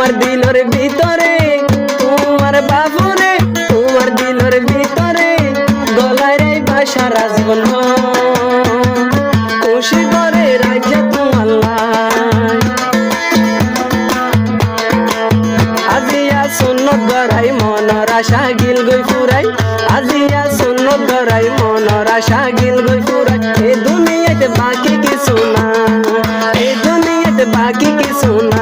তোমার দিলের ভিতরে তোমার বাবুরে তোমার দিলের ভিতরে গলায় রে সারা জীবন খুশি করে রাখে তোমার আজিয়া সুন্নত গড়াই মনের আশা গিল গই ফুরাই আজিয়া সুন্নত গড়াই মনের আশা গিল গই ফুরাই এই দুনিয়াতে বাকি কিছু না এই দুনিয়াতে বাকি কিছু না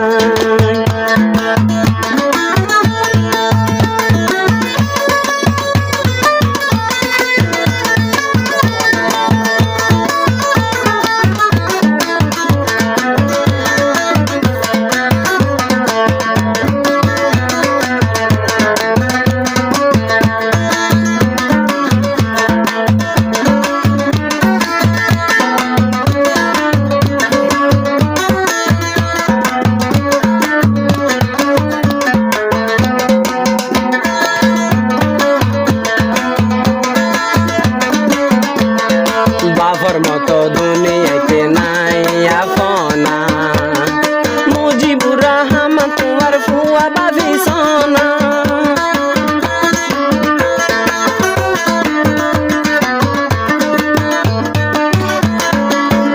বাবার মতো দুনিয়াতে নাই আপনা মুজিবুর রহমান তোমার ফুয়া বাবি সোনা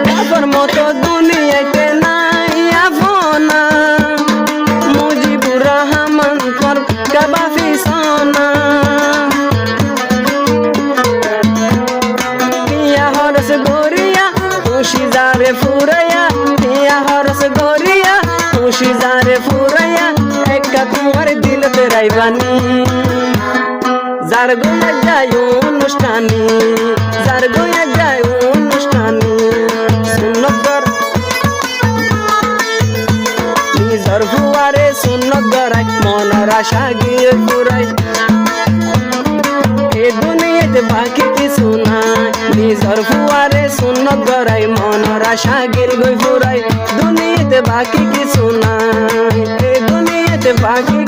বাবার মতো দুনিয়াতে নাই আপনা মুজিবুর রহমান তোমার বাবি সোনা হরস গরিয়া খুশি যারে ফুরাইয়া ইয়া হরস গরিয়া খুশি যারে ফুরাইয়া একটা তোমার দিল তেরাই বানি যার গোয়া যায় অনুষ্ঠানি যার গোয়া যায় অনুষ্ঠানি সুন্নত নিজর ফুয়ারে সুন্নত গড়াই মনের আশা গিয়ে ফুরাই এ দুনিয়াতে বাকি কিছু নাই নিজর ফুয়ারে সুন্নত গড়াই মনের আশা গিল গই ফুরাই দুনিয়াতে বাকি কিছু নাই এ দুনিয়াতে বাকি